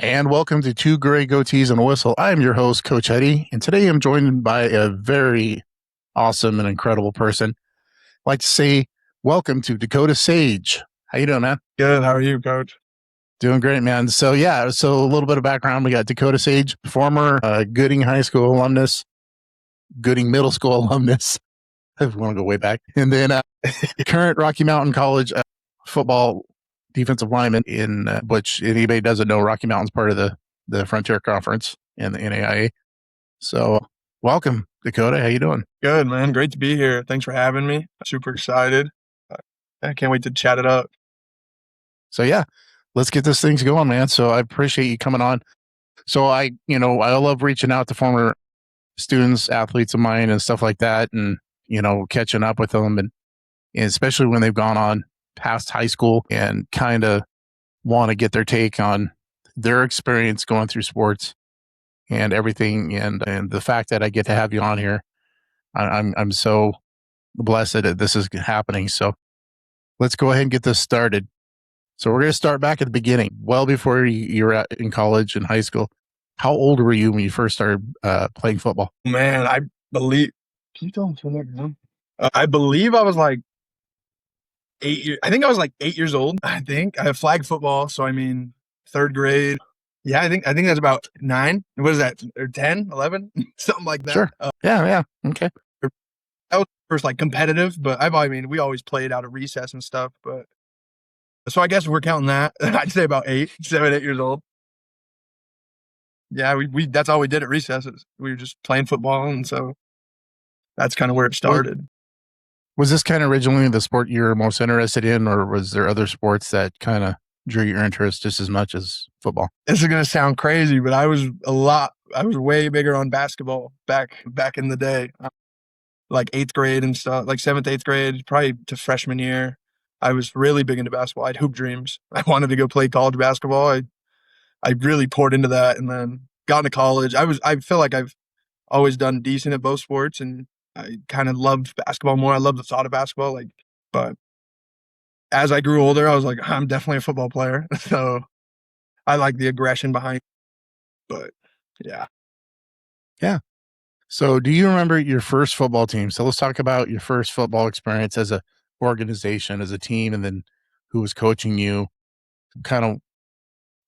And welcome to Two Gray Goatees and a Whistle. I am your host, Coach Huddy, and today I'm joined by a very awesome and incredible person. I'd like to say welcome to Dakota Sage. How you doing, man? Good. How are you, Coach? Doing great, man. So a little bit of background. We got Dakota Sage, former Gooding High School alumnus, Gooding Middle School alumnus, if we want to go way back, and then current Rocky Mountain College football defensive lineman in which anybody doesn't know, Rocky Mountain's part of the Frontier Conference and the NAIA. So welcome, Dakota. How you doing? Good, man. Great to be here. Thanks for having me. Super excited. I can't wait to chat it up. So let's get this thing going, man. So I appreciate you coming on. So I love reaching out to former students, athletes of mine and stuff like that, and catching up with them, and especially when they've gone on past high school and kind of want to get their take on their experience going through sports and everything. And the fact that I get to have you on here, I'm so blessed that this is happening. So let's go ahead and get this started. So we're going to start back at the beginning, well before you were in college and high school. How old were you when you first started playing football? Man, I believe. Can you tell them? I believe I was like 8 years. I think I was like 8 years old. I think I have flag football. So I mean, third grade. Yeah, I think that's about 9. What is that? Or 10, 11? Something like that. Sure. Yeah. Okay. That was first like competitive, but we always played out of recess and stuff. But so I guess if we're counting that, I'd say about 7, 8 years old. Yeah, we that's all we did at recesses. We were just playing football, and so that's kind of where it started. Was this kind of originally the sport you were most interested in, or was there other sports that kind of drew your interest just as much as football? This is going to sound crazy, but I was way bigger on basketball back in the day, like 8th grade and stuff, like 7th, 8th grade, probably to freshman year. I was really big into basketball. I had hoop dreams. I wanted to go play college basketball. I really poured into that, and then got into college. I feel like I've always done decent at both sports, and I kind of loved basketball more. I loved the thought of basketball, but as I grew older, I was like, I'm definitely a football player. So I like the aggression behind it, but yeah. So do you remember your first football team? So let's talk about your first football experience as a organization, as a team, and then who was coaching you. Kind of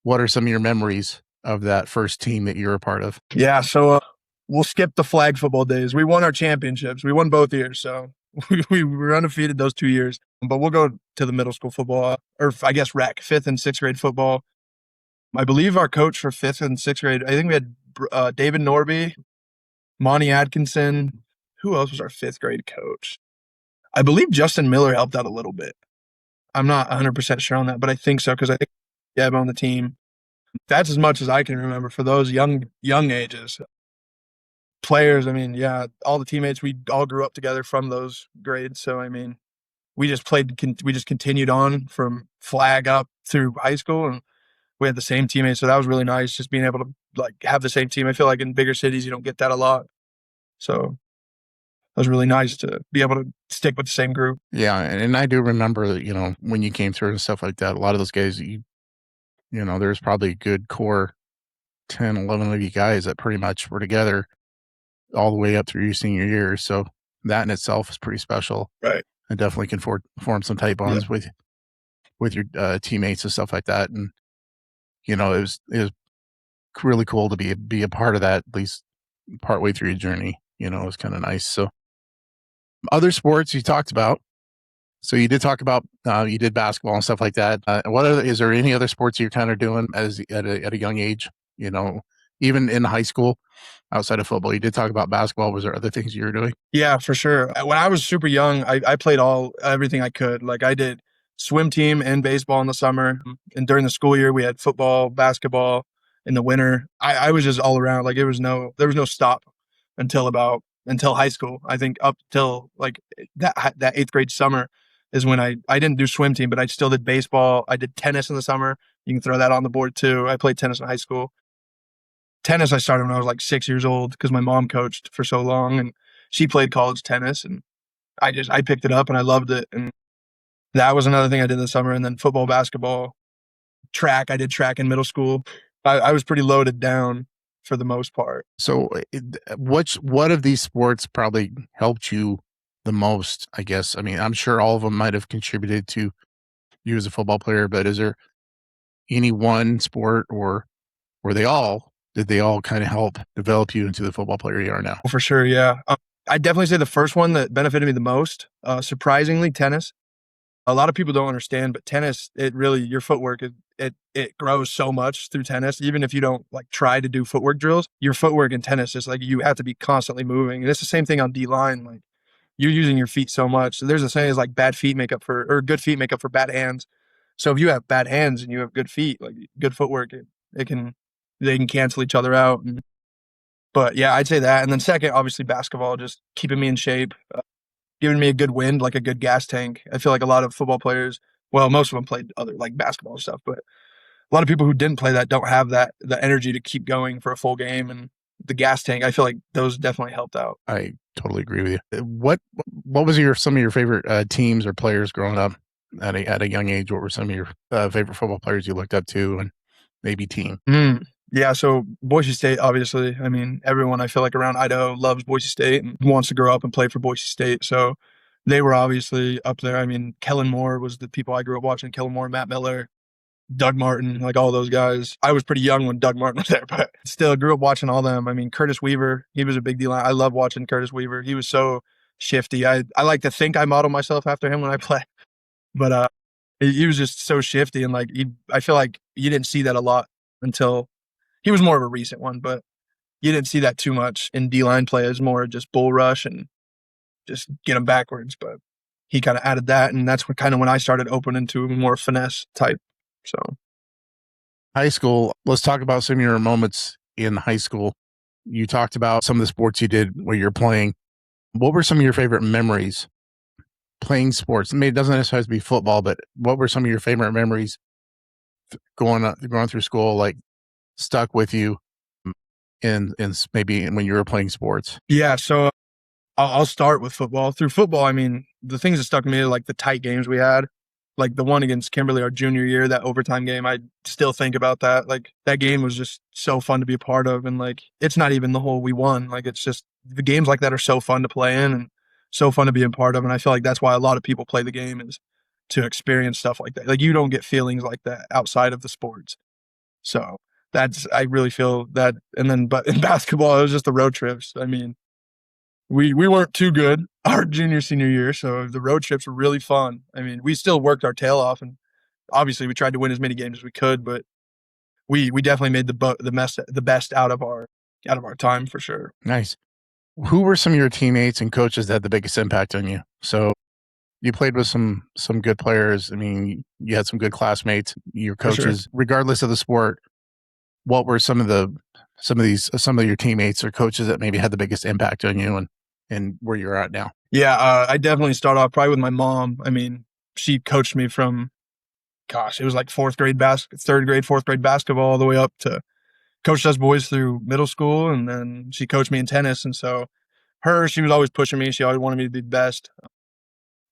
what are some of your memories of that first team that you were a part of? Yeah, so we'll skip the flag football days. We won our championships. We won both years, so we were undefeated those 2 years. But we'll go to the middle school football, or I guess rec, 5th and 6th grade football. I believe our coach for 5th and 6th grade, I think we had David Norby, Monty Atkinson. Who else was our 5th grade coach? I believe Justin Miller helped out a little bit. I'm not 100% sure on that, but I think so, because I think I'm on the team. That's as much as I can remember for those young ages. Players, all the teammates, we all grew up together from those grades. So, we just continued on from flag up through high school, and we had the same teammates. So that was really nice, just being able to have the same team. I feel like in bigger cities, you don't get that a lot. So it was really nice to be able to stick with the same group. Yeah. And I do remember that, when you came through and stuff like that, a lot of those guys, there's probably a good core 10, 11 of you guys that pretty much were together all the way up through your senior year. So that in itself is pretty special. Right. And definitely can form some tight bonds with your teammates and stuff like that. And, it was really cool to be a part of that, at least partway through your journey. It was kind of nice. So other sports you talked about. So you did talk about, you did basketball and stuff like that. Is there any other sports you're kind of doing at a young age, even in high school outside of football? You did talk about basketball. Was there other things you were doing? Yeah, for sure. When I was super young, I played everything I could. Like I did swim team and baseball in the summer. And during the school year, we had football, basketball in the winter. I was just all around. Like there was no stop until high school. I think up till like that 8th grade summer is when I didn't do swim team, but I still did baseball. I did tennis in the summer. You can throw that on the board too. I played tennis in high school. Tennis I started when I was like 6 years old because my mom coached for so long, and she played college tennis, and I picked it up and I loved it. And that was another thing I did this summer. And then football, basketball, track. I did track in middle school. I was pretty loaded down for the most part. So, what of these sports probably helped you the most? I guess. I mean, I'm sure all of them might have contributed to you as a football player, but is there any one sport, or were they all? Did they all kind of help develop you into the football player you are now? For sure, yeah. I'd definitely say the first one that benefited me the most, surprisingly, tennis. A lot of people don't understand, but tennis, it really, your footwork, it grows so much through tennis. Even if you don't like try to do footwork drills, your footwork in tennis is like you have to be constantly moving. And it's the same thing on D line. Like you're using your feet so much. So there's a saying is like bad feet make up for, or good feet make up for bad hands. So if you have bad hands and you have good feet, like good footwork, it can, they can cancel each other out. But yeah, I'd say that. And then second, obviously basketball, just keeping me in shape, giving me a good wind, like a good gas tank. I feel like a lot of football players, well, most of them played other like basketball and stuff, but a lot of people who didn't play that don't have the energy to keep going for a full game. And the gas tank, I feel like those definitely helped out. I totally agree with you. What was some of your favorite teams or players growing up at a young age? What were some of your favorite football players you looked up to, and maybe team? Yeah, so Boise State, obviously. I mean, everyone I feel like around Idaho loves Boise State and wants to grow up and play for Boise State. So they were obviously up there. I mean, Kellen Moore was the people I grew up watching. Kellen Moore, Matt Miller, Doug Martin, like all those guys. I was pretty young when Doug Martin was there, but still grew up watching all them. I mean, Curtis Weaver, he was a big deal. I love watching Curtis Weaver. He was so shifty. I like to think I model myself after him when I play, but he was just so shifty and like I feel like you didn't see that a lot until he was more of a recent one, but you didn't see that too much in D-line play. It was more just bull rush and just get them backwards. But he kind of added that, and that's when I started opening to more finesse type. So High school. Let's talk about some of your moments in high school. You talked about some of the sports you did where you're playing. What were some of your favorite memories playing sports? I mean, it doesn't necessarily have to be football, but what were some of your favorite memories going through school, like stuck with you in maybe when you were playing sports? yeah, so I'll start with football. Through football, I mean, the things that stuck to me are like the tight games we had. Like the one against Kimberly our junior year, that overtime game, I still think about that. Like that game was just so fun to be a part of. And like, it's not even the whole we won. Like it's just the games like that are so fun to play in and so fun to be a part of. And I feel like that's why a lot of people play the game is to experience stuff like that. Like you don't get feelings like that outside of the sports. So I really feel that. And then, but in basketball, it was just the road trips. I mean, we weren't too good our junior senior year, so the road trips were really fun. I mean, we still worked our tail off, and obviously we tried to win as many games as we could, but we definitely made the best out of our time for sure. Nice. Who were some of your teammates and coaches that had the biggest impact on you? So you played with some good players. I mean, you had some good classmates, your coaches, regardless of the sport. What were some of your teammates or coaches that maybe had the biggest impact on you and where you're at now? Yeah, I definitely start off probably with my mom. I mean, she coached me from, gosh, it was like third grade, fourth grade basketball all the way up to coached us boys through middle school. And then she coached me in tennis. And so she was always pushing me. She always wanted me to be the best.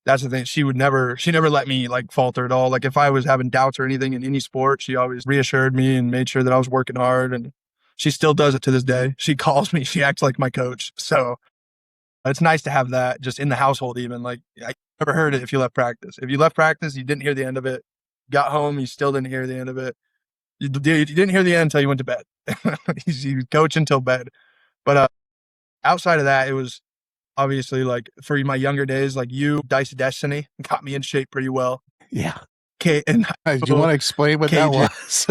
That's the thing. She never let me like falter at all. Like if I was having doubts or anything in any sport, she always reassured me and made sure that I was working hard. And she still does it to this day. She calls me, she acts like my coach. So it's nice to have that just in the household, even like I never heard it if you left practice. If you left practice, you didn't hear the end of it. Got home, you still didn't hear the end of it. You didn't hear the end until you went to bed. You coach until bed. But outside of that, it was obviously like for my younger days, like Dice Destiny got me in shape pretty well. Yeah. Okay. And do you want to explain what that was?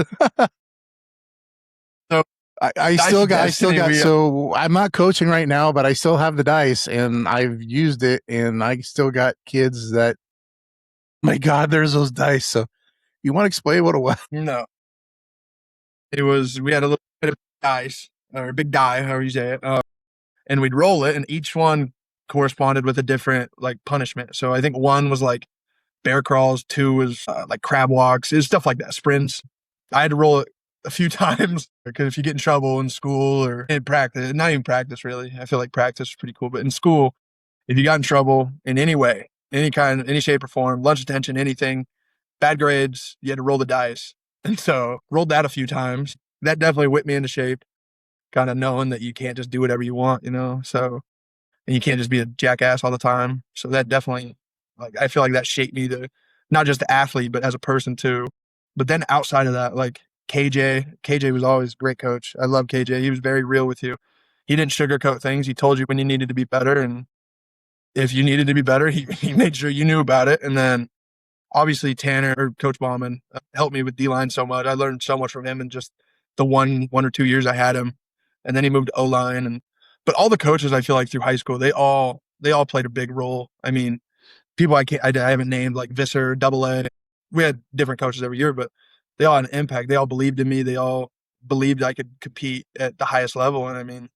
So I still got, so I'm not coaching right now, but I still have the dice and I've used it and I still got kids that, my God, there's those dice. So you want to explain what it was? No. It was, we had a little bit of dice or a big die, however you say it. And we'd roll it and each one corresponded with a different like punishment. So I think one was like bear crawls, two was like crab walks, it was stuff like that, sprints. I had to roll it a few times because if you get in trouble in school or in practice, not even practice really, I feel like practice is pretty cool, but in school, if you got in trouble in any way, any kind, any shape or form, lunch detention, anything, bad grades, you had to roll the dice. And so rolled that a few times. that definitely whipped me into shape, kind of knowing that you can't just do whatever you want, so, and you can't just be a jackass all the time. So that definitely, like, I feel like that shaped me to not just the athlete, but as a person too. But then outside of that, like KJ was always a great coach. I love KJ. He was very real with you. He didn't sugarcoat things. He told you when you needed to be better. And if you needed to be better, he made sure you knew about it. And then obviously Tanner or Coach Bauman helped me with D-line so much. I learned so much from him in just the one or 2 years I had him. And then he moved to O-line. But all the coaches I feel like through high school, they all played a big role. I mean, people I haven't named, like Visser, Double A. We had different coaches every year, but they all had an impact. They all believed in me. They all believed I could compete at the highest level. And I mean,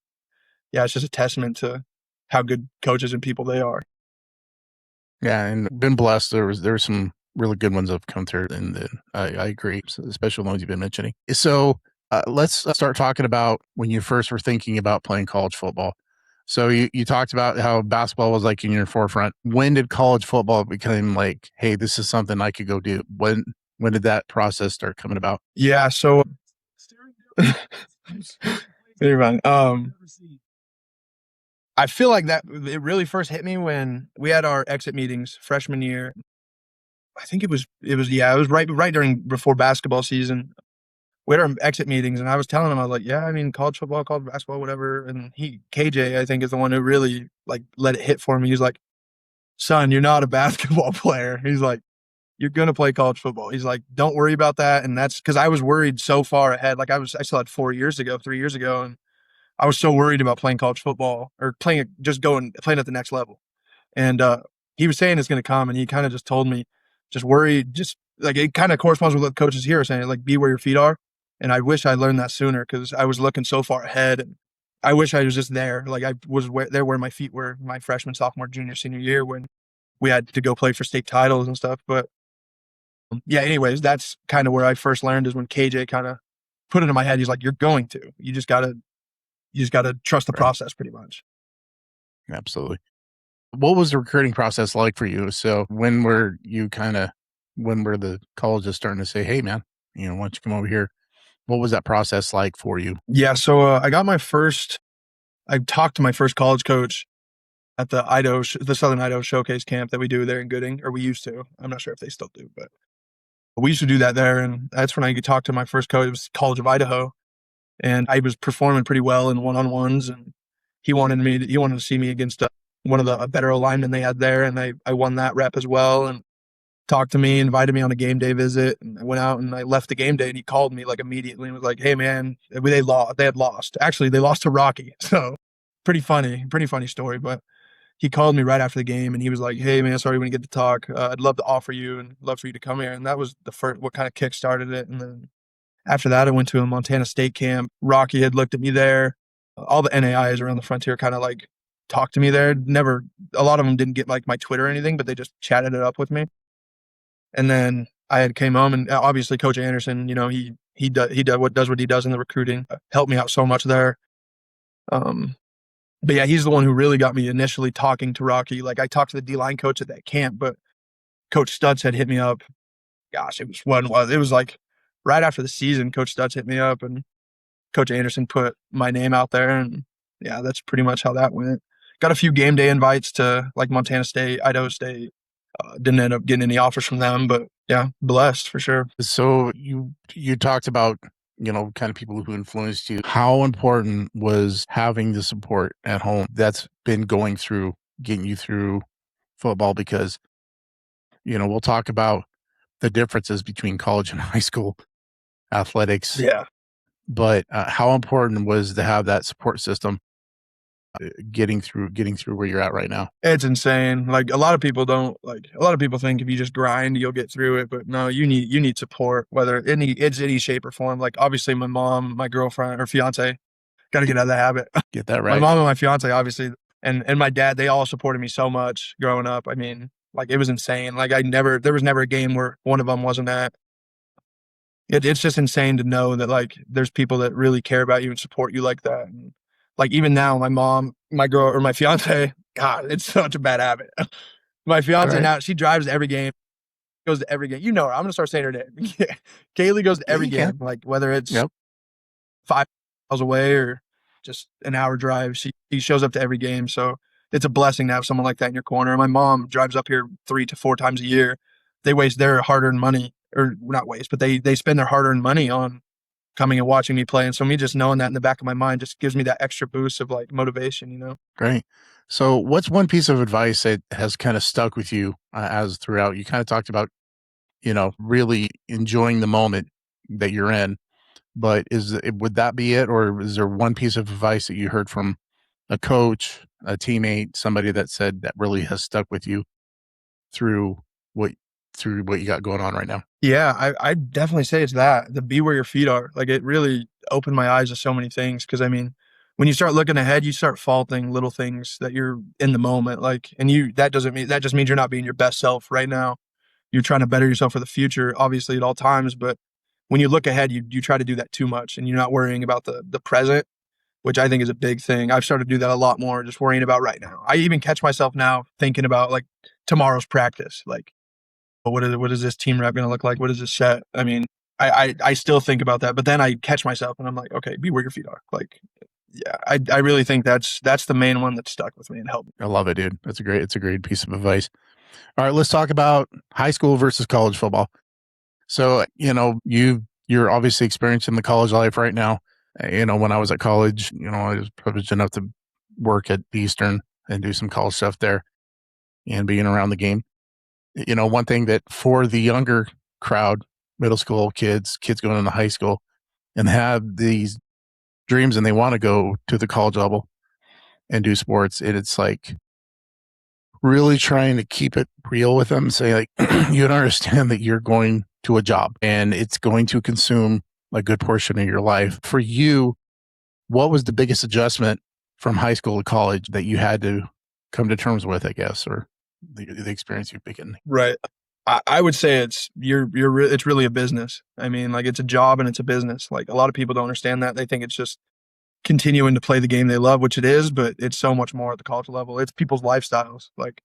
yeah, it's just a testament to how good coaches and people they are. Yeah, and been blessed. There were some really good ones that have come through, and I agree, especially the ones you've been mentioning. So let's start talking about when you first were thinking about playing college football. So you talked about how basketball was like in your forefront. When did college football become like, hey, this is something I could go do? When did that process start coming about? Yeah, so you're fine. I feel like that it really first hit me when we had our exit meetings freshman year. I think it was right before basketball season. We had our exit meetings, and I was telling him, I was like, yeah, I mean, college football, college basketball, whatever. And KJ, I think, is the one who really like let it hit for me. He's like, son, you're not a basketball player. He's like, you're gonna play college football. He's like, don't worry about that. And that's because I was worried so far ahead. Like I still had 3 years ago, and I was so worried about playing college football or playing at the next level. And he was saying it's going to come, and he kind of just told me, just worry, just like it kind of corresponds with what coaches here are saying, like be where your feet are. And I wish I learned that sooner because I was looking so far ahead, and I wish I was just there. Like I was there where my feet were my freshman, sophomore, junior, senior year when we had to go play for state titles and stuff. But yeah, anyways, that's kind of where I first learned is when KJ kind of put it in my head. He's like, you're going to, you just gotta trust the Right. process pretty much. Absolutely. What was the recruiting process like for you? So when were the colleges starting to say, hey man, why don't you come over here? What was that process like for you? Yeah, so I talked to my first college coach at the Southern Idaho Showcase camp that we do there in Gooding, or we used to. I'm not sure if they still do, but we used to do that there. And that's when I could talk to my first coach. It was College of Idaho. And I was performing pretty well in one-on-ones. And he wanted to see me against one of the better linemen they had there. And I won that rep as well. And talked to me, invited me on a game day visit. And I went out and I left the game day, and he called me like immediately and was like, hey man, they had lost. Actually, they lost to Rocky. So pretty funny story. But he called me right after the game, and he was like, hey man, sorry we didn't get to talk. I'd love to offer you and love for you to come here. And that was the first, what kind of kick started it. And then after that, I went to a Montana State camp. Rocky had looked at me there. All the NAIs around the frontier kind of like talked to me there. Never, a lot of them didn't get like my Twitter or anything, but they just chatted it up with me. And then I had came home, and obviously Coach Anderson, does what he does in the recruiting, helped me out so much there. But yeah, he's the one who really got me initially talking to Rocky. Like I talked to the D-line coach at that camp, but Coach Stutz had hit me up. Gosh, it was like right after the season, Coach Stutz hit me up, and Coach Anderson put my name out there. And yeah, that's pretty much how that went. Got a few game day invites to like Montana State, Idaho State. Didn't end up getting any offers from them, but yeah, blessed for sure. So you talked about, kind of people who influenced you. How important was having the support at home that's been getting you through football? Because, we'll talk about the differences between college and high school athletics, Yeah. but how important was to have that support system getting through where you're at right now? It's insane. Like a lot of people think if you just grind, you'll get through it. But no, you need support, whether it's any shape or form. Like obviously my mom, my girlfriend or fiance, gotta get out of the habit. Get that My right. mom and my fiance, obviously, and my dad, they all supported me so much growing up. I mean, like it was insane. Like there was never a game where one of them wasn't at. It's just insane to know that like there's people that really care about you and support you like that. And like even now, my mom, my girl, or my fiance, God, it's such a bad habit. My All fiance right. now, she drives to every game, goes to every game. You know her. I'm gonna start saying her name. Kaylee goes to Yeah, every you can. game, like whether it's Yep. 5 miles away or just an hour drive. He shows up to every game. So it's a blessing to have someone like that in your corner. My mom drives up here 3 to 4 times a year. They waste their hard-earned money, or not waste, but they spend their hard-earned money on coming and watching me play. And so me just knowing that in the back of my mind just gives me that extra boost of like motivation. Great. So what's one piece of advice that has kind of stuck with you as throughout? You kind of talked about, really enjoying the moment that you're in, but would that be it? Or is there one piece of advice that you heard from a coach, a teammate, somebody that said that really has stuck with you through what you got going on right now? Yeah, I definitely say it's that, the be where your feet are. Like, it really opened my eyes to so many things. Cause I mean, when you start looking ahead, you start faulting little things that you're in the moment. Like, and that just means you're not being your best self right now. You're trying to better yourself for the future, obviously at all times. But when you look ahead, you try to do that too much and you're not worrying about the present, which I think is a big thing. I've started to do that a lot more, just worrying about right now. I even catch myself now thinking about like tomorrow's practice. Like, what is this team rep going to look like? What is this set? I mean, I still think about that, but then I catch myself and I'm like, okay, be where your feet are. Like, yeah, I really think that's the main one that stuck with me and helped me. I love it, dude. It's a great piece of advice. All right, let's talk about high school versus college football. So, you're obviously experiencing the college life right now. When I was at college, I was privileged enough to work at Eastern and do some college stuff there and being around the game. One thing that for the younger crowd, middle school kids going into high school and have these dreams and they want to go to the college level and do sports, it's like really trying to keep it real with them, say like, you don't understand that you're going to a job and it's going to consume a good portion of your life. For you, what was the biggest adjustment from high school to college that you had to come to terms with, I guess, or the experience you've begun? Right. I would say it's really a business. I mean, like, it's a job and it's a business. Like, a lot of people don't understand that. They think it's just continuing to play the game they love, which it is, but it's so much more at the college level. It's people's lifestyles. Like,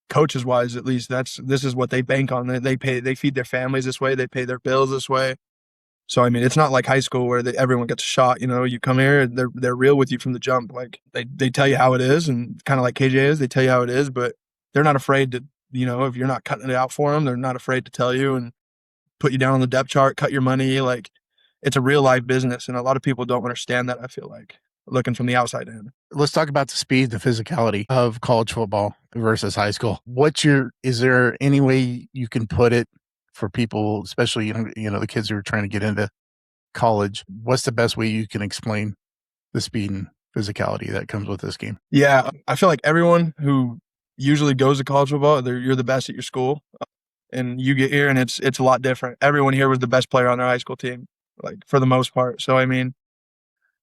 coaches wise, at least this is what they bank on. They feed their families this way. They pay their bills this way. So, I mean, it's not like high school where everyone gets a shot. You come here, they're real with you from the jump. Like, they tell you how it is, and kind of like KJ is, they tell you how it is, but they're not afraid to, if you're not cutting it out for them, they're not afraid to tell you and put you down on the depth chart, cut your money. Like, it's a real life business, and a lot of people don't understand that, I feel like, looking from the outside in. Let's talk about the speed, the physicality of college football versus high school. Is there any way you can put it for people, especially, the kids who are trying to get into college? What's the best way you can explain the speed and physicality that comes with this game? Yeah, I feel like everyone who usually goes to college football, you're the best at your school, and you get here and it's a lot different. Everyone here was the best player on their high school team, like, for the most part. So, I mean,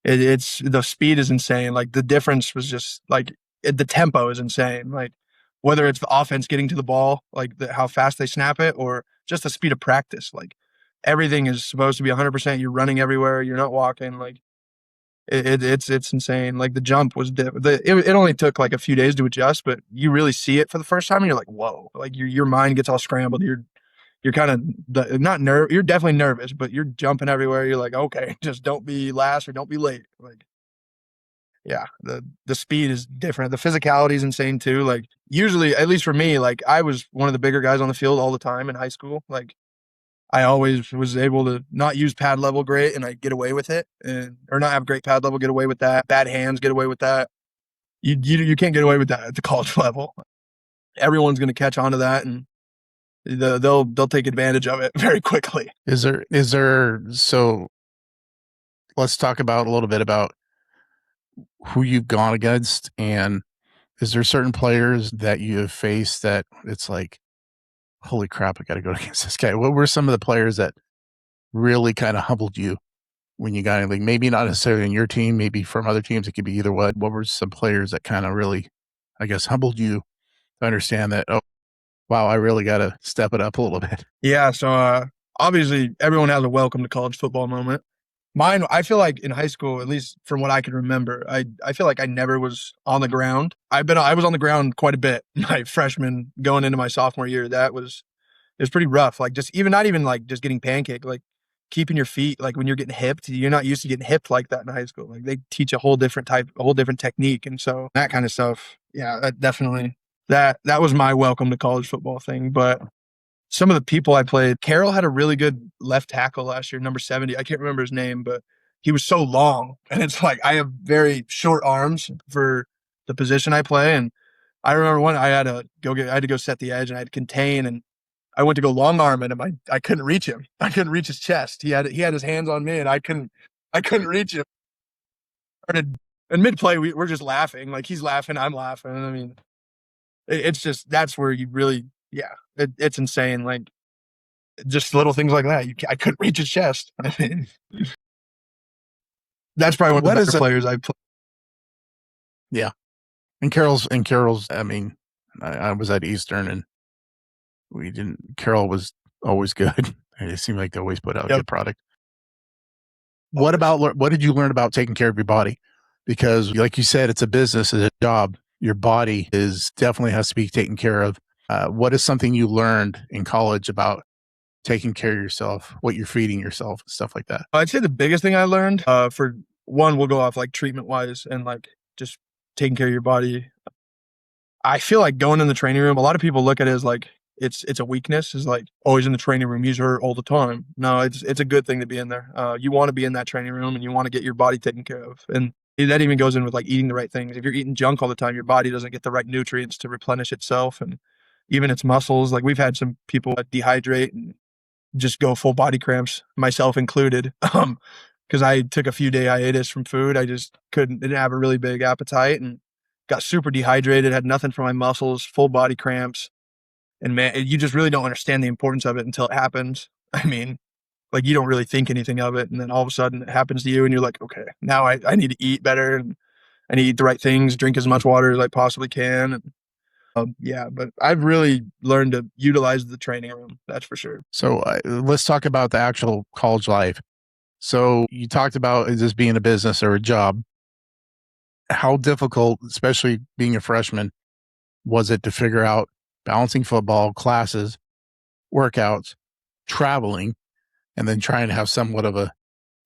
it's the speed is insane. Like, the difference was just like the tempo is insane. Like, whether it's the offense getting to the ball, like how fast they snap it, or just the speed of practice. Like, everything is supposed to be 100%. You're running everywhere. You're not walking. Like, it's insane. Like, the jump was it only took like a few days to adjust, but you really see it for the first time and you're like, whoa. Like, your mind gets all scrambled. You're kind of not you're definitely nervous, but you're jumping everywhere. You're like, okay, just don't be last or don't be late. Like, yeah, the speed is different. The physicality is insane too. Like, usually, at least for me, like, I was one of the bigger guys on the field all the time in high school. Like, I always was able to not use pad level great and I get away with it, or not have great pad level, get away with that. Bad hands, get away with that. You can't get away with that at the college level. Everyone's going to catch on to that, and they'll take advantage of it very quickly. So let's talk about a little bit about who you've gone against, and is there certain players that you have faced that it's like, holy crap, I got to go against this guy? What were some of the players that really kind of humbled you when you got in? Like, maybe not necessarily in your team, maybe from other teams, it could be either way. What were some players that kind of really, I guess, humbled you to understand that, oh, wow, I really got to step it up a little bit? Yeah, so obviously everyone has a welcome to college football moment. Mine, I feel like in high school, at least from what I can remember, I feel like I never was on the ground. I was on the ground quite a bit my freshman going into my sophomore year. It was pretty rough. Like, just even not even like just getting pancaked, like keeping your feet, like when you're getting hipped, you're not used to getting hipped like that in high school. Like they teach a whole different technique. And so that kind of stuff, yeah, that definitely, that was my welcome to college football thing. But some of the people I played, Carroll had a really good left tackle last year, number 70. I can't remember his name, but he was so long. And it's like, I have very short arms for the position I play. And I remember when I had to go set the edge and I had to contain, and I went to go long arm at him. I couldn't reach him. I couldn't reach his chest. He had his hands on me and I couldn't reach him. And mid play, we're just laughing. Like he's laughing, I'm laughing. I mean, it's just, that's where you really, yeah, it's insane. Like just little things like that. I couldn't reach his chest. I mean, that's probably one of the better players I've played. Yeah. And Carroll's, I mean, I was at Eastern and Carroll was always good. It seemed like they always put out a good product. What did you learn about taking care of your body? Because like you said, it's a business, it's a job. Your body definitely has to be taken care of. What is something you learned in college about taking care of yourself, what you're feeding yourself, stuff like that? I'd say the biggest thing I learned, for one, we'll go off like treatment wise and like just taking care of your body. I feel like going in the training room, a lot of people look at it as like it's a weakness. Is like, oh, he's in the training room, he's hurt all the time. No, it's a good thing to be in there. You want to be in that training room and you want to get your body taken care of. And that even goes in with like eating the right things. If you're eating junk all the time, your body doesn't get the right nutrients to replenish itself and even its muscles. Like we've had some people dehydrate and just go full body cramps, myself included. Because I took a few day hiatus from food. I just didn't have a really big appetite and got super dehydrated, had nothing for my muscles, full body cramps. And man, you just really don't understand the importance of it until it happens. I mean, like you don't really think anything of it. And then all of a sudden it happens to you and you're like, okay, now I need to eat better and I need to eat the right things, drink as much water as I possibly can. And yeah, but I've really learned to utilize the training room. That's for sure. So let's talk about the actual college life. So you talked about this being a business or a job. How difficult, especially being a freshman, was it to figure out balancing football, classes, workouts, traveling, and then trying to have somewhat of a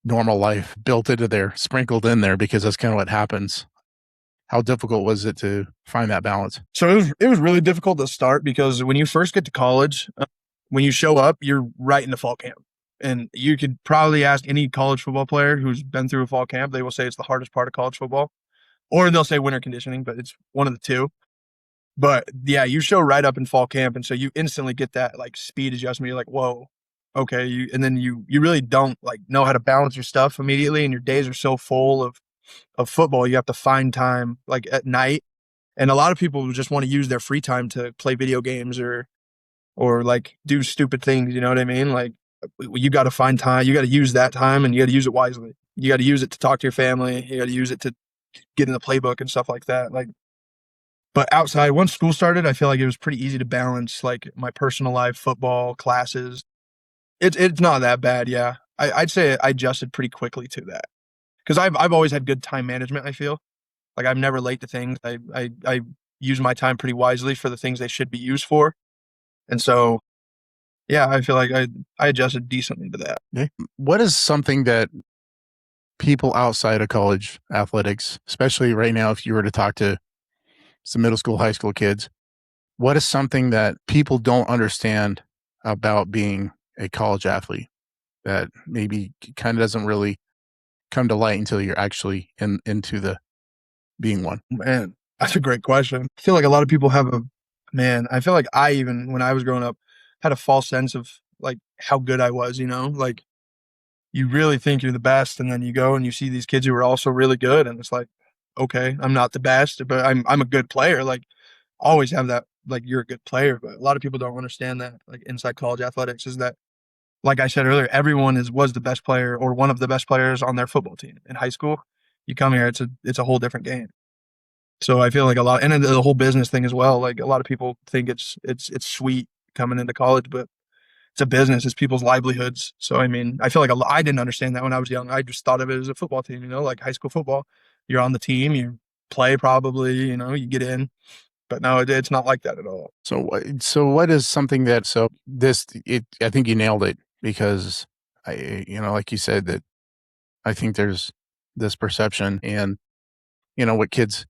normal life built into there, sprinkled in there, because that's kind of what happens. How difficult was it to find that balance? So it was really difficult to start because when you first get to college, when you show up, you're right into fall camp. And you could probably ask any college football player who's been through a fall camp, they will say it's the hardest part of college football. Or they'll say winter conditioning, but it's one of the two. But yeah, you show right up in fall camp. And so you instantly get that like speed adjustment. You're like, whoa, okay. And then you really don't like know how to balance your stuff immediately. And your days are so full of football. You have to find time like at night. And a lot of people just want to use their free time to play video games or like do stupid things. You know what I mean? Like you got to find time. You got to use that time and you got to use it wisely. You got to use it to talk to your family. You got to use it to get in the playbook and stuff like that. Like, but outside, once school started, I feel like it was pretty easy to balance like my personal life, football, classes. It's not that bad. Yeah. I'd say I adjusted pretty quickly to that because I've always had good time management. I feel like I'm never late to things. I use my time pretty wisely for the things they should be used for. And so, yeah, I feel like I adjusted decently to that. Okay. What is something that people outside of college athletics, especially right now, if you were to talk to some middle school, high school kids, what is something that people don't understand about being a college athlete that maybe kind of doesn't really come to light until you're actually into the being one? Man, that's a great question. I feel like a lot of people I feel like I even, when I was growing up, had a false sense of like how good I was, like you really think you're the best. And then you go and you see these kids who are also really good. And it's like, okay, I'm not the best, but I'm a good player. Like always have that, like you're a good player. But a lot of people don't understand that like inside college athletics is that, like I said earlier, everyone was the best player or one of the best players on their football team in high school. You come here, it's a whole different game. So I feel like and then the whole business thing as well. Like a lot of people think it's sweet coming into college, but it's a business. It's people's livelihoods. So I mean, I feel like I didn't understand that when I was young. I just thought of it as a football team. Like high school football. You're on the team. You play probably. You get in. But no, it's not like that at all. So what is something that I think you nailed it because like you said, that I think there's this perception, and what kids,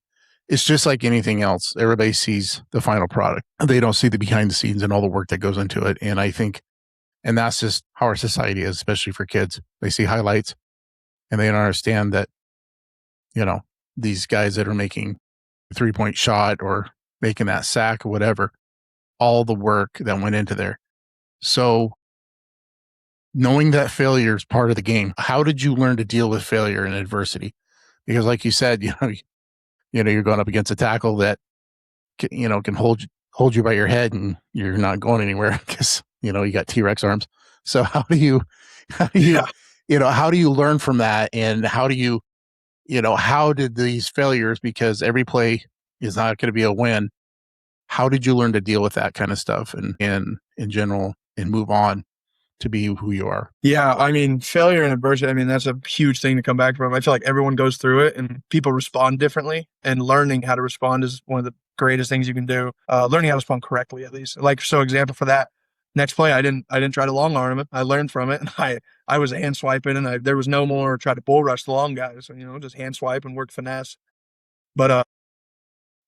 it's just like anything else. Everybody sees the final product. They don't see the behind the scenes and all the work that goes into it. And I think, and that's just how our society is, especially for kids. They see highlights and they don't understand that, these guys that are making a 3-point shot or making that sack or whatever, all the work that went into there. So knowing that failure is part of the game, how did you learn to deal with failure and adversity? Because like you said, you're going up against a tackle that can hold you by your head and you're not going anywhere because you got T-Rex arms. So how do you how do you learn from that, and how do you how did these failures, because every play is not going to be a win, how did you learn to deal with that kind of stuff and in general and move on to be who you are? Yeah, I mean, failure and adversity, I mean, that's a huge thing to come back from. I feel like everyone goes through it and people respond differently, and learning how to respond is one of the greatest things you can do. Learning how to respond correctly, at least. Like, so example for that, next play, I didn't try to long arm it. I learned from it, and I was hand swiping, and there was no more try to bull rush the long guys. Just hand swipe and work finesse. But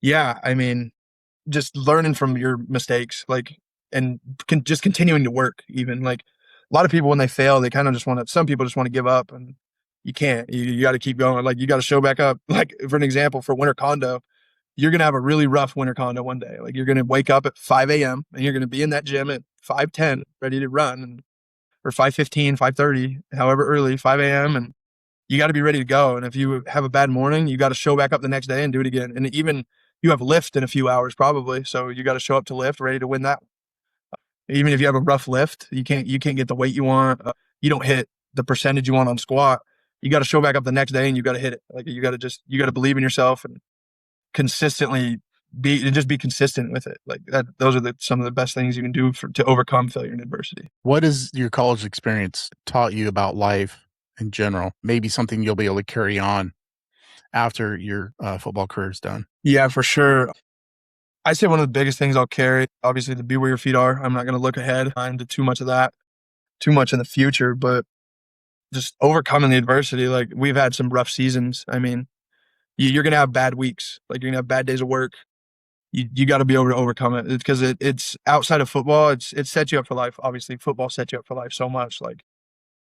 yeah, I mean, just learning from your mistakes, like, and just continuing to work. Even like a lot of people when they fail, they kind of just want to. Some people just want to give up, and you can't. You got to keep going. Like, you got to show back up. Like, for an example, for winter condo, you're gonna have a really rough winter condo one day. Like, you're gonna wake up at 5 a.m. and you're gonna be in that gym at 5:10, ready to run, or 5:15, 5:30, however early, 5 a.m. and you got to be ready to go. And if you have a bad morning, you got to show back up the next day and do it again. And even you have lift in a few hours probably, so you got to show up to lift ready to win that. Even if you have a rough lift, you can't get the weight you want. You don't hit the percentage you want on squat. You got to show back up the next day and you got to hit it. Like, you got to believe in yourself and consistently be consistent with it. Like that. Those are some of the best things you can do to overcome failure and adversity. What has your college experience taught you about life in general? Maybe something you'll be able to carry on after your football career is done. Yeah, for sure. I say one of the biggest things I'll carry, obviously, to be where your feet are. I'm not going to look ahead into too much of that, too much in the future, but just overcoming the adversity. Like, we've had some rough seasons. I mean, you're going to have bad weeks. Like, you're going to have bad days of work. You got to be able to overcome it, because it's outside of football. It sets you up for life. Obviously, football sets you up for life so much. Like,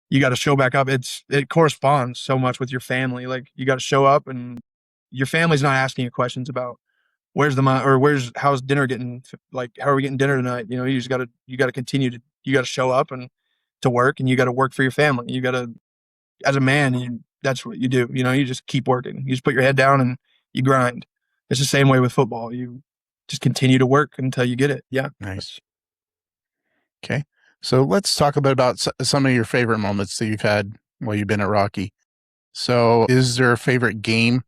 you got to show back up. It corresponds so much with your family. Like, you got to show up, and your family's not asking you questions about where's the money or how's dinner getting, like, how are we getting dinner tonight? You just you got to continue to, you got to show up and to work, and you got to work for your family. You got to, as a man, that's what you do. You just keep working. You just put your head down and you grind. It's the same way with football. You just continue to work until you get it. Yeah. Nice. Okay. So let's talk a bit about some of your favorite moments that you've had while you've been at Rocky. So is there a favorite game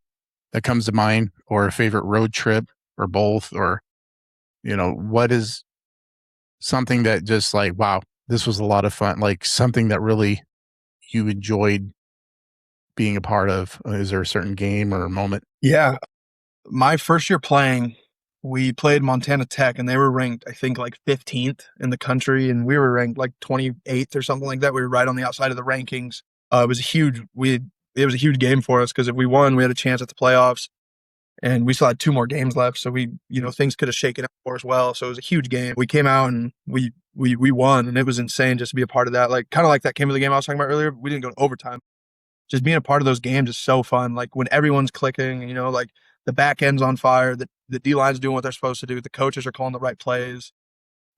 that comes to mind, or a favorite road trip, or both? Or, what is something that just like, wow, this was a lot of fun, like something that really you enjoyed being a part of? Is there a certain game or a moment? Yeah. My first year playing, we played Montana Tech, and they were ranked, I think, like 15th in the country, and we were ranked like 28th or something like that. We were right on the outside of the rankings. It was a huge game for us, because if we won, we had a chance at the playoffs, and we still had 2 more games left. So things could have shaken out for us well. So it was a huge game. We came out and we won, and it was insane just to be a part of that. Like, kind of like that Kimberly game I was talking about earlier. We didn't go to overtime. Just being a part of those games is so fun. Like, when everyone's clicking, like the back end's on fire, the D line's doing what they're supposed to do, the coaches are calling the right plays.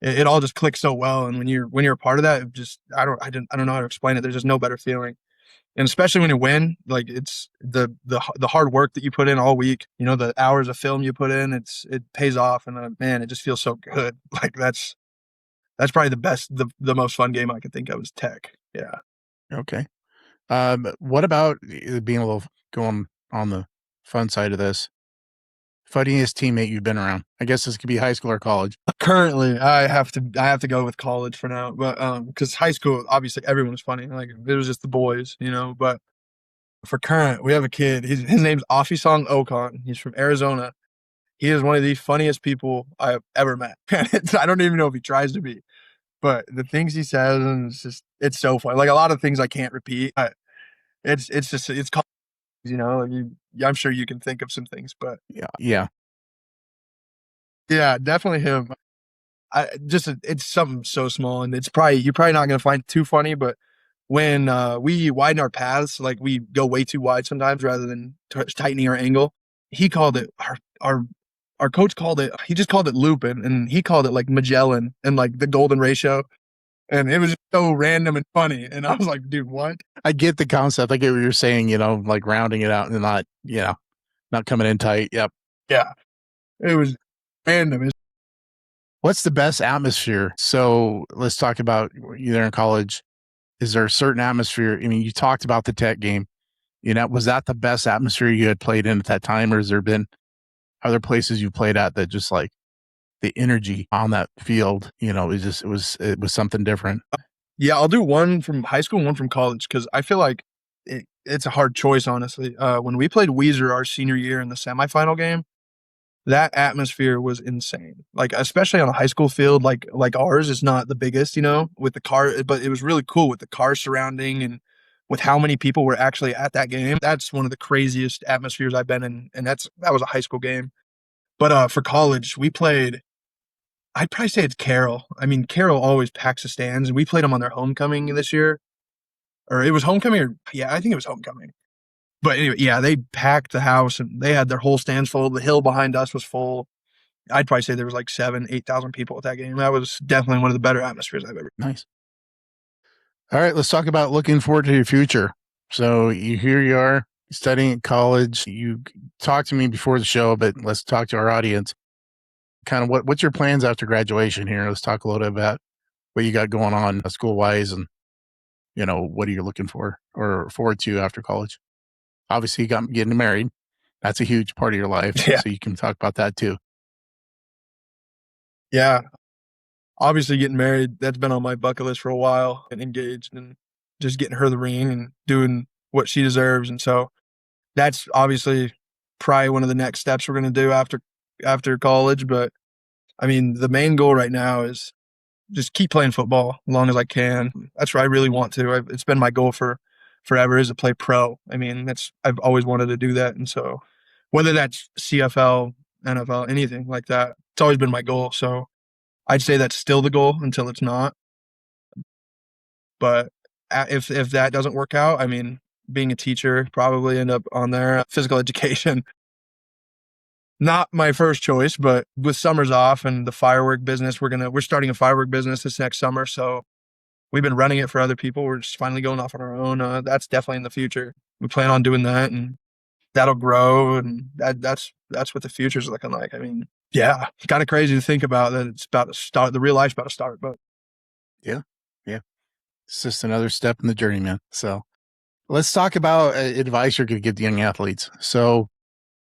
It all just clicks so well. And when you're a part of that, I don't know how to explain it. There's just no better feeling. And especially when you win, like, it's the hard work that you put in all week, the hours of film you put in, it pays off. And man, it just feels so good. Like, that's probably the best, the most fun game I could think of is Tech. Yeah. Okay. What about being a little going on the fun side of this? Funniest teammate you've been around? I guess this could be high school or college. Currently, I have to go with college for now, but because high school, obviously everyone was funny. Like, it was just the boys, But for current, we have a kid. His name's Afisong Okan. He's from Arizona. He is one of the funniest people I've ever met. I don't even know if he tries to be. but the things he says, and it's so funny. Like a lot of things I can't repeat. It's just it's like I'm sure you can think of some things, but Yeah. Yeah. yeah, definitely him. It's something so small, and you're probably not gonna find it too funny, but when we widen our paths, like we go way too wide sometimes rather than tightening our angle. He called it our coach called it. He just called it looping, and he called it like Magellan and like the golden ratio, and it was just so random and funny. And I was like, dude, what? I get the concept. I get what you're saying, like rounding it out and not coming in tight. Yep. Yeah, it was random. What's the best atmosphere? So let's talk about you there in college. Is there a certain atmosphere? I mean, you talked about the tech game. Was that the best atmosphere you had played in at that time, or has there been other places you played at that just like the energy on that field, it was something different? Yeah, I'll do one from high school and one from college because I feel like it's a hard choice, honestly. When we played Weezer our senior year in the semifinal game, that atmosphere was insane. Like especially on a high school field, like ours is not the biggest, with the car, but it was really cool with the cars surrounding and with how many people were actually at that game. That's one of the craziest atmospheres I've been in, and that was a high school game. But for college, we played. I'd probably say it's Carroll. I mean, Carroll always packs the stands, and we played them on their homecoming this year, or it was homecoming, or yeah, I think it was homecoming. But anyway, yeah, they packed the house and they had their whole stands full. The hill behind us was full. I'd probably say there was like 8,000 people at that game. That was definitely one of the better atmospheres I've ever. Nice. All right, let's talk about looking forward to your future. So here you are studying at college. You talked to me before the show, but let's talk to our audience. Kind of what's your plans after graduation here? Let's talk a little bit about what you got going on school wise, and what are you looking for or forward to after college? Obviously, you got getting married. That's a huge part of your life. Yeah. So you can talk about that too. Yeah. Obviously getting married, that's been on my bucket list for a while, and engaged and just getting her the ring and doing what she deserves. And so that's obviously probably one of the next steps we're going to do after college. But I mean, the main goal right now is just keep playing football as long as I can. That's where I really want to. It's been my goal for forever is to play pro. I mean, I've always wanted to do that. And so whether that's CFL, NFL, anything like that, it's always been my goal. So I'd say that's still the goal until it's not. But if that doesn't work out, I mean, being a teacher, probably end up on there. Physical education, not my first choice, but with summers off and the firework business, we're starting a firework business this next summer. So we've been running it for other people. We're just finally going off on our own. That's definitely in the future. We plan on doing that, and that'll grow, and that's what the future's looking like. I mean, yeah, it's kind of crazy to think about that it's about to start. The real life's about to start, but Yeah. Yeah. It's just another step in the journey, man. So let's talk about advice you're going to give to young athletes. So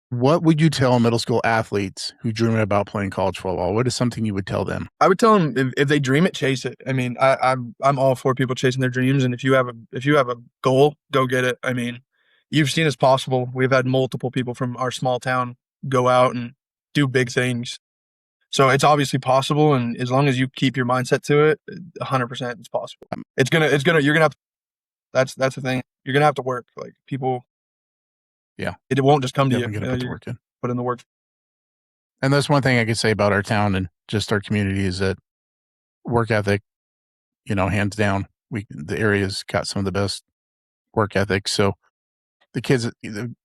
what would you tell middle school athletes who dream about playing college football? What is something you would tell them? I would tell them if they dream it, chase it. I mean, I'm all for people chasing their dreams, and if you have a goal, go get it. I mean, you've seen it's possible. We've had multiple people from our small town go out and do big things. So it's obviously possible, and as long as you keep your mindset to it, 100% it's possible. You're gonna have to, that's the thing. You're gonna have to work. Like people, Yeah. it won't just come to you. Definitely going to put the work in. Put in the work. And that's one thing I could say about our town and just our community is that work ethic, hands down, the area's got some of the best work ethic. So the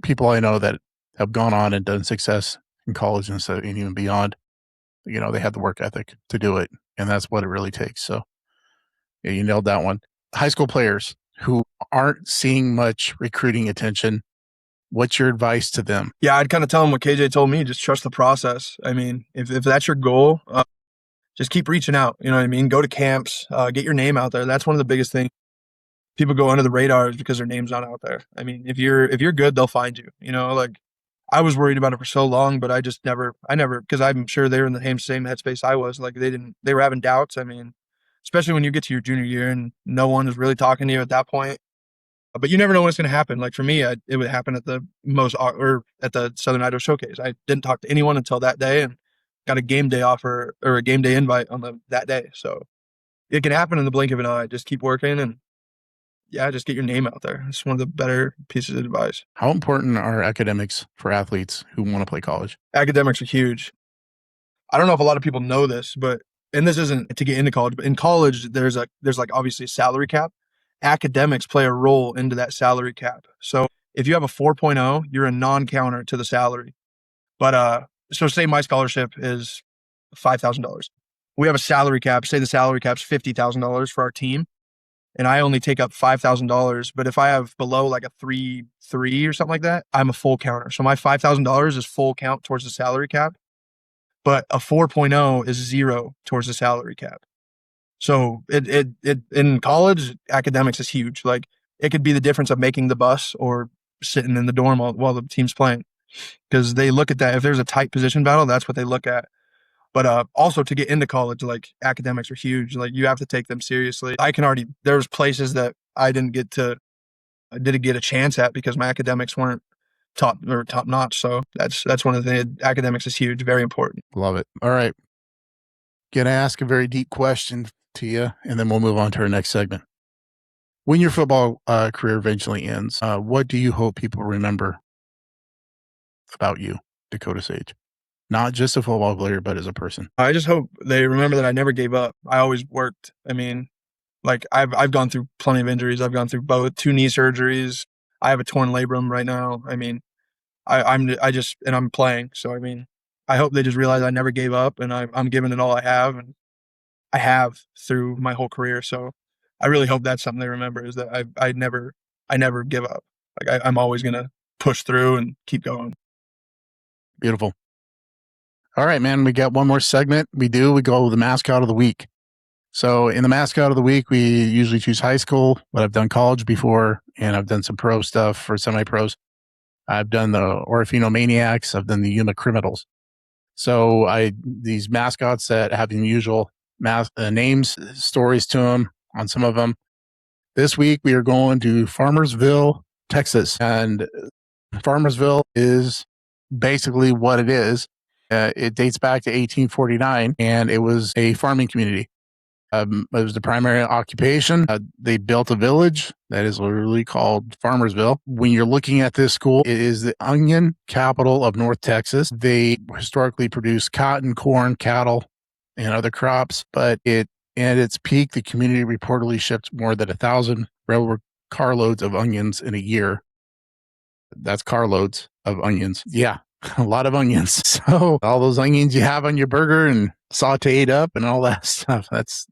people I know that have gone on and done success in college and so, and even beyond, they have the work ethic to do it. And that's what it really takes. So yeah, you nailed that one. High school players who aren't seeing much recruiting attention, what's your advice to them? Yeah, I'd kind of tell them what KJ told me. Just trust the process. I mean, if that's your goal, just keep reaching out. You know what I mean? Go to camps, get your name out there. That's one of the biggest things. People go under the radars because their name's not out there. I mean, if you're good, they'll find you. Like I was worried about it for so long, but I never, because I'm sure they were in the same headspace I was. Like they were having doubts. I mean, especially when you get to your junior year and no one is really talking to you at that point. But you never know what's going to happen. Like for me, it would happen at the at the Southern Idaho Showcase. I didn't talk to anyone until that day and got a game day offer or a game day invite on that day. So it can happen in the blink of an eye. Just keep working and just get your name out there. It's one of the better pieces of advice. How important are academics for athletes who want to play college? Academics are huge. I don't know if a lot of people know this, and this isn't to get into college, but in college, there's like obviously a salary cap. Academics play a role into that salary cap. So if you have a 4.0, you're a non-counter to the salary. But so say my scholarship is $5,000. We have a salary cap. Say the salary cap's $50,000 for our team, and I only take up $5,000. But if I have below like a 3.3 or something like that, I'm a full counter. So my $5,000 is full count towards the salary cap, but a 4.0 is zero towards the salary cap. So it in college, academics is huge. Like it could be the difference of making the bus or sitting in the dorm while the team's playing, because they look at that. If there's a tight position battle, that's what they look at. But also to get into college, like academics are huge. Like you have to take them seriously. There's places that I didn't get a chance at because my academics weren't top notch. So that's one of the academics is huge, very important. Love it. All right. Gonna ask a very deep question to you, and then we'll move on to our next segment. When your football career eventually ends, what do you hope people remember about you, Dakota Sage? Not just a football player, but as a person. I just hope they remember that I never gave up. I always worked. I mean, like I've gone through plenty of injuries. I've gone through both 2 knee surgeries. I have a torn labrum right now. I mean, I'm playing. So I mean, I hope they just realize I never gave up, and I'm giving it all I have, and I have through my whole career. So I really hope that's something they remember, is that I never give up. Like I'm always gonna push through and keep going. Beautiful. All right, man. We got one more segment. We go with the mascot of the week. So in the mascot of the week, we usually choose high school, but I've done college before, and I've done some pro stuff for semi-pros. I've done the Orofino Maniacs. I've done the Yuma Criminals. So these mascots that have unusual names, stories to them on some of them. This week, we are going to Farmersville, Texas. And Farmersville is basically what it is. It dates back to 1849, and it was a farming community. It was the primary occupation. They built a village that is literally called Farmersville. When you're looking at this school, it is the onion capital of North Texas. They historically produced cotton, corn, cattle, and other crops, but at its peak, the community reportedly shipped more than 1,000 railroad carloads of onions in a year. That's carloads of onions. Yeah. A lot of onions. So all those onions you have on your burger and sauteed up and all that stuff. Let's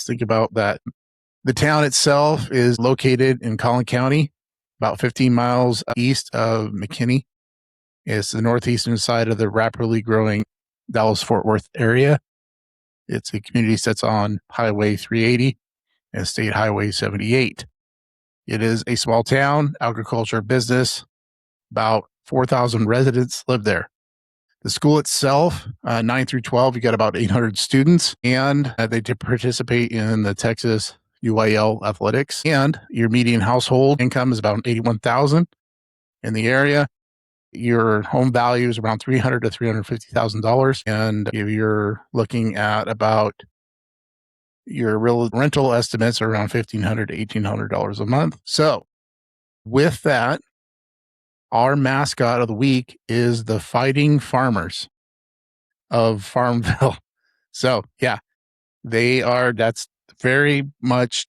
think about that. The town itself is located in Collin County, about 15 miles east of McKinney. It's the northeastern side of the rapidly growing Dallas-Fort Worth area. It's a community that's on Highway 380 and State Highway 78. It is a small town, agriculture business. About 4,000 residents live there. The school itself, 9 through 12, you got about 800 students, and they participate in the Texas UIL athletics. And your median household income is about $81,000 in the area. Your home value is around $300,000 to $350,000, and you're looking at about your real rental estimates are around $1,500 to $1,800 a month. So, with that, our mascot of the week is the Fighting Farmers of Farmville. So, yeah, that's very much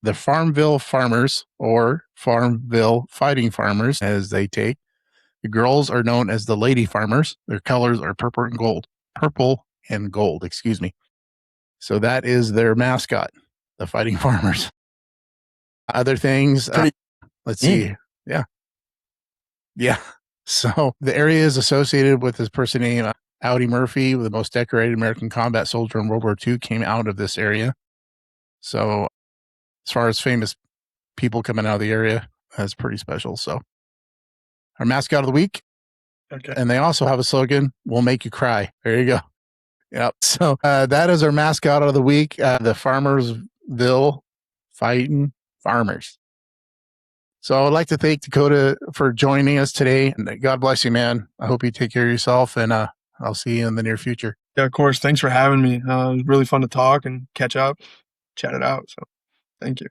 the Farmville Farmers, or Farmville Fighting Farmers, as they take. The girls are known as the Lady Farmers. Their colors are purple and gold, excuse me. So that is their mascot, the Fighting Farmers. Other things, let's see. Yeah. So the area is associated with this person named Audie Murphy, the most decorated American combat soldier in World War II, came out of this area. So as far as famous people coming out of the area, that's pretty special. So our mascot of the week. Okay. And they also have a slogan, "We'll make you cry." There you go. Yep. So that is our mascot of the week, the Farmersville Fighting Farmers. So I would like to thank Dakota for joining us today. And God bless you, man. I hope you take care of yourself, and I'll see you in the near future. Yeah, of course. Thanks for having me. It was really fun to talk and catch up. chat it out. So thank you.